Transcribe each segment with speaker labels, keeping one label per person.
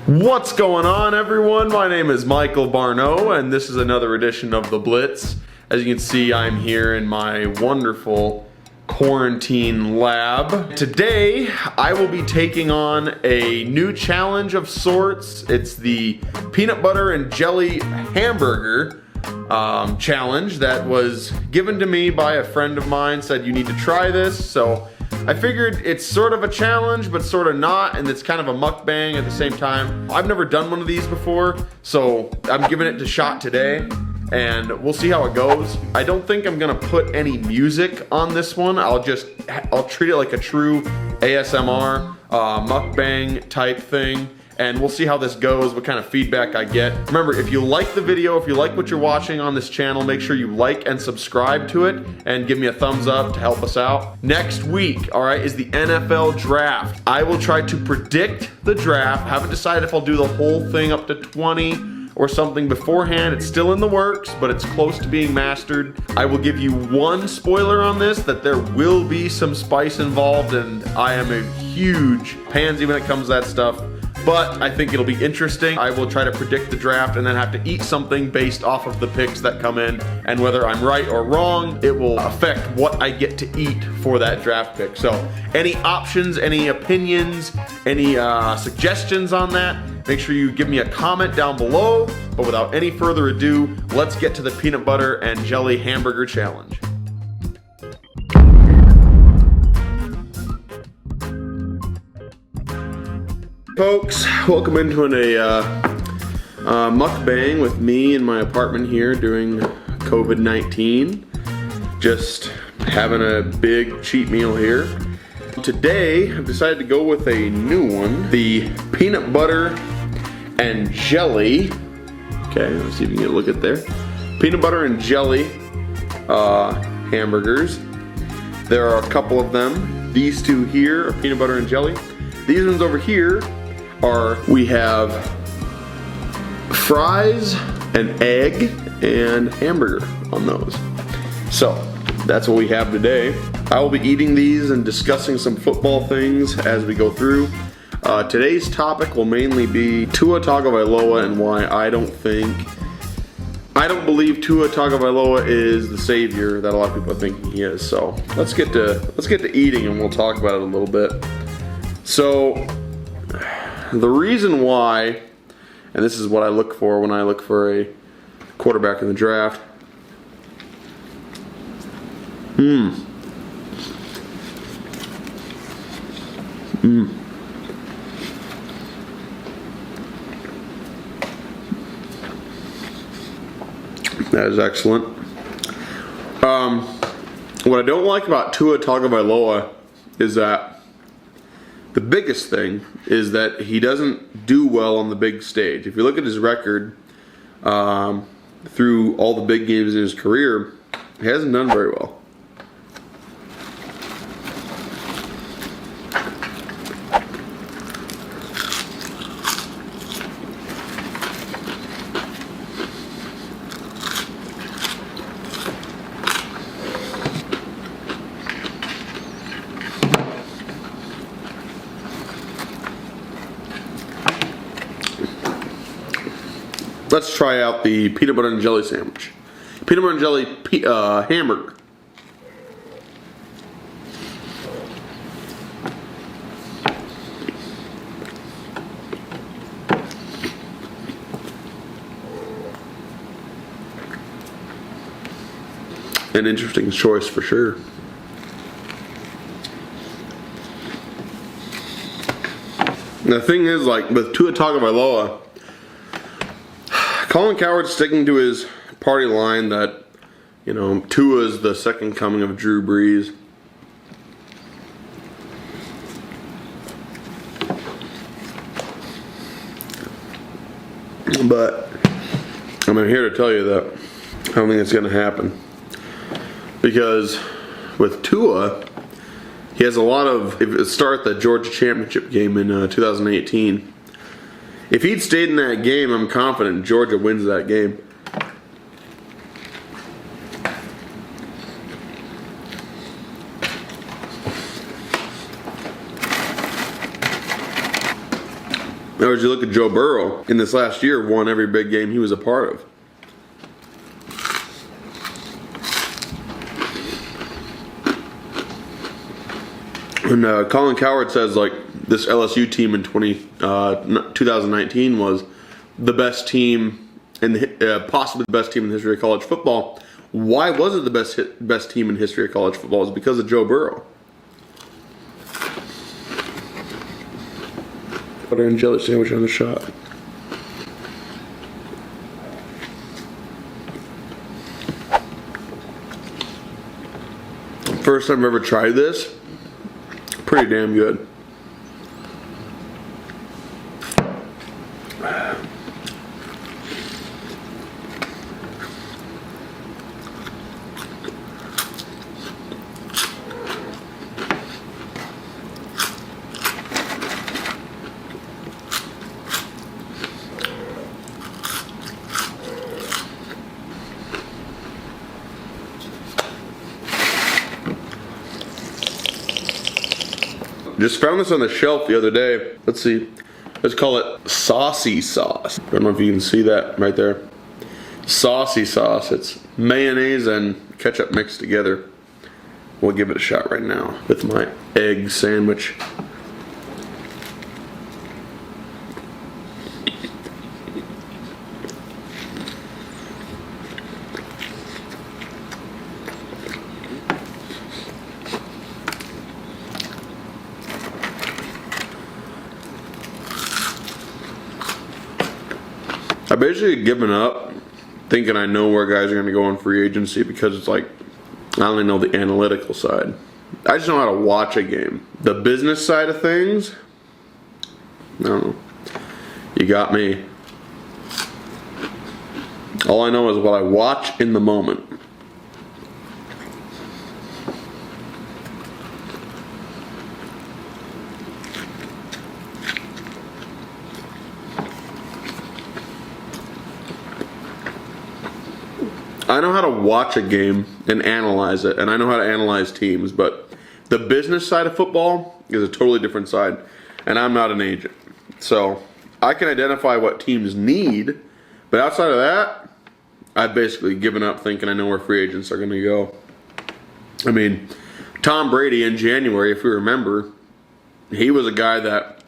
Speaker 1: What's going on, everyone? My name is Michael Barneau, and this is another edition of The Blitz. As you can see, I'm here in my wonderful quarantine lab. Today, I will be taking on a new challenge of sorts. It's the peanut butter and jelly hamburger challenge that was given to me by a friend of mine. Said you need to try this, so I figured it's sort of a challenge, but sort of not, and it's kind of a mukbang at the same time. I've never done one of these before, so I'm giving it a shot today, and we'll see how it goes. I don't think I'm gonna put any music on this one. I'll treat it like a true ASMR mukbang type thing, and we'll see how this goes, what kind of feedback I get. Remember, if you like the video, if you like what you're watching on this channel, make sure you like and subscribe to it and give me a thumbs up to help us out. Next week, all right, is the NFL draft. I will try to predict the draft. Haven't decided if I'll do the whole thing up to 20 or something beforehand. It's still in the works, but it's close to being mastered. I will give you one spoiler on this, that there will be some spice involved, and I am a huge pansy when it comes to that stuff. But I think it'll be interesting. I will try to predict the draft and then have to eat something based off of the picks that come in. And whether I'm right or wrong, it will affect what I get to eat for that draft pick. So any options, any opinions, any suggestions on that, make sure you give me a comment down below. But without any further ado, let's get to the peanut butter and jelly hamburger challenge. Folks, welcome into a mukbang with me in my apartment here during COVID-19. Just having a big cheat meal here. Today, I've decided to go with a new one, the peanut butter and jelly. Okay, let's see if you can get a look at there. Peanut butter and jelly hamburgers. There are a couple of them. These two here are peanut butter and jelly. These ones over here we have fries, an egg, and hamburger on those. So that's what we have today. I will be eating these and discussing some football things as we go through. Today's topic will mainly be Tua Tagovailoa and why I don't believe Tua Tagovailoa is the savior that a lot of people are thinking he is. So let's get to eating and we'll talk about it a little bit. So the reason why, and this is what I look for when I look for a quarterback in the draft. That is excellent. What I don't like about Tua Tagovailoa is that the biggest thing is that he doesn't do well on the big stage. If you look at his record through all the big games in his career, he hasn't done very well. Let's try out the peanut butter and jelly sandwich. Peanut butter and jelly hamburger. An interesting choice for sure. The thing is, like with Tua Tagovailoa, Colin Cowherd's sticking to his party line that, you know, Tua is the second coming of Drew Brees. But I'm here to tell you that I don't think it's going to happen. Because with Tua, he has a lot of, if it start the Georgia championship game in 2018. If he'd stayed in that game, I'm confident Georgia wins that game. Now, as you look at Joe Burrow, in this last year, won every big game he was a part of. And Colin Cowherd says, like, this LSU team in 2019 was the best team, possibly the best team in the history of college football. Why was it the best team in history of college football? It's because of Joe Burrow. Butter and jelly sandwich on the shot. First time I've ever tried this. Pretty damn good. Just found this on the shelf the other day. Let's see. Let's call it saucy sauce. I don't know if you can see that right there. Saucy sauce. It's mayonnaise and ketchup mixed together. We'll give it a shot right now with my egg sandwich. I've basically given up thinking I know where guys are going to go in free agency because it's like, I only know the analytical side. I just know how to watch a game. The business side of things, I don't know. You got me. All I know is what I watch in the moment. I know how to watch a game and analyze it, and I know how to analyze teams, but the business side of football is a totally different side, and I'm not an agent. So I can identify what teams need, but outside of that, I've basically given up thinking I know where free agents are going to go. I mean, Tom Brady in January, if you remember, he was a guy that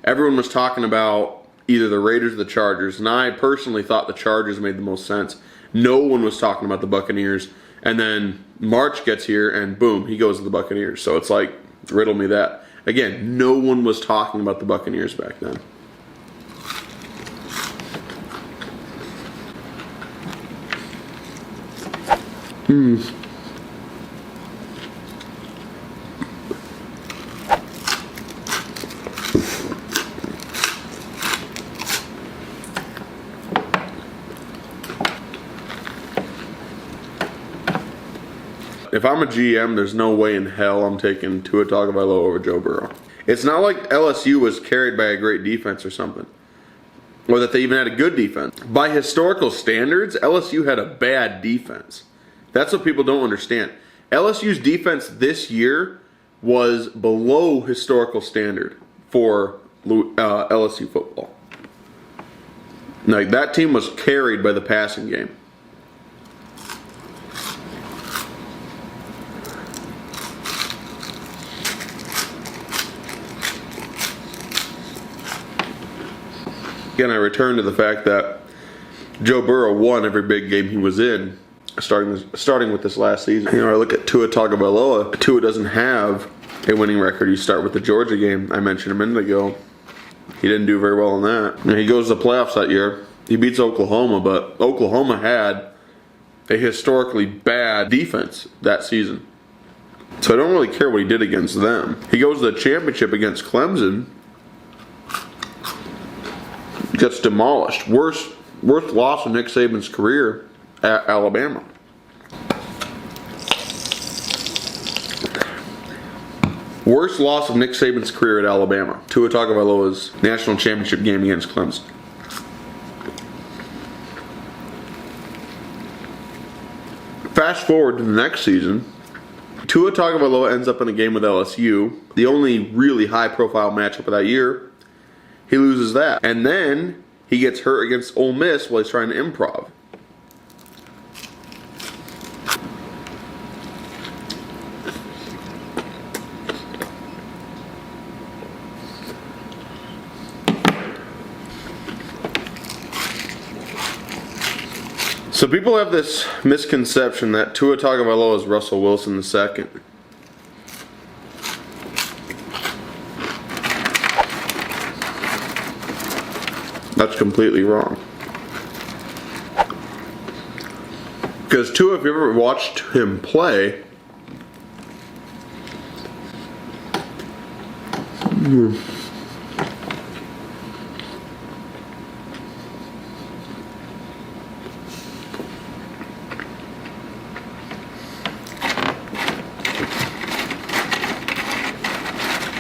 Speaker 1: everyone was talking about either the Raiders or the Chargers, and I personally thought the Chargers made the most sense. No one was talking about the Buccaneers. And then March gets here and boom, he goes to the Buccaneers. So it's like, riddle me that. Again, no one was talking about the Buccaneers back then. If I'm a GM, there's no way in hell I'm taking Tua Tagovailoa over Joe Burrow. It's not like LSU was carried by a great defense or something, or that they even had a good defense. By historical standards, LSU had a bad defense. That's what people don't understand. LSU's defense this year was below historical standard for LSU football. Like, that team was carried by the passing game. Again, I return to the fact that Joe Burrow won every big game he was in, starting with this last season. You know, I look at Tua Tagovailoa. Tua doesn't have a winning record. You start with the Georgia game I mentioned a minute ago. He didn't do very well in that. You know, he goes to the playoffs that year. He beats Oklahoma, but Oklahoma had a historically bad defense that season. So I don't really care what he did against them. He goes to the championship against Clemson. Gets demolished. Worst loss of Nick Saban's career at Alabama. Worst loss of Nick Saban's career at Alabama. Tua Tagovailoa's national championship game against Clemson. Fast forward to the next season. Tua Tagovailoa ends up in a game with LSU. The only really high-profile matchup of that year. he loses that. And then he gets hurt against Ole Miss while he's trying to improv. So people have this misconception that Tua Tagovailoa is Russell Wilson II. That's completely wrong. Because Tua, if you ever watched him play,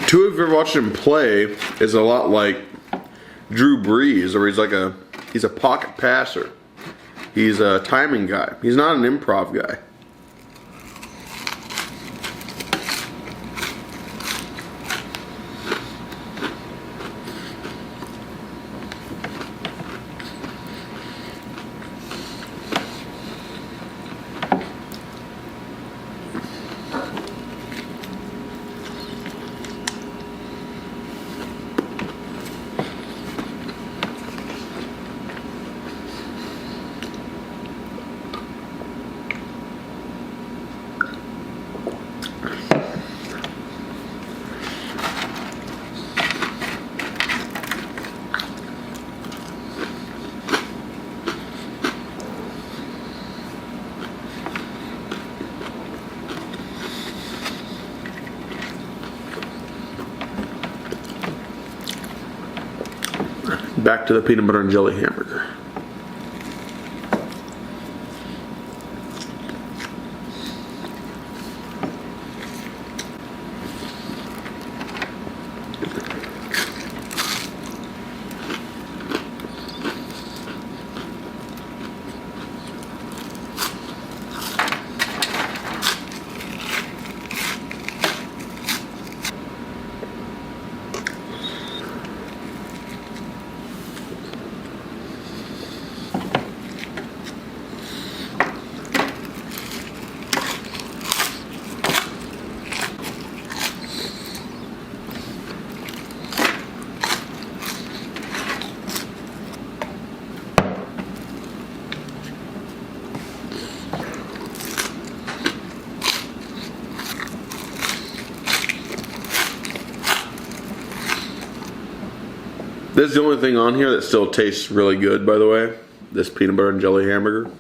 Speaker 1: Tua, if you ever watched him play, is a lot like Drew Brees, or he's a pocket passer. He's a timing guy. He's not an improv guy. Back to the peanut butter and jelly hamburger. This is the only thing on here that still tastes really good, by the way. This peanut butter and jelly hamburger.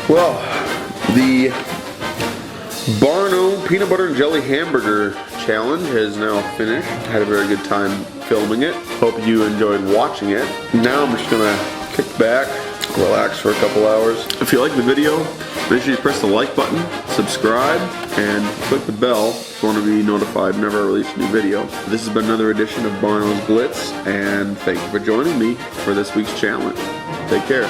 Speaker 1: Well, the Barno peanut butter and jelly hamburger challenge has now finished. Had a very good time filming it. Hope you enjoyed watching it. Now I'm just gonna kick back, relax for a couple hours. If you like the video, make sure you press the like button, subscribe, and click the bell if you want to be notified whenever I release a new video. This has been another edition of Barno's Blitz, and thank you for joining me for this week's challenge. Take care.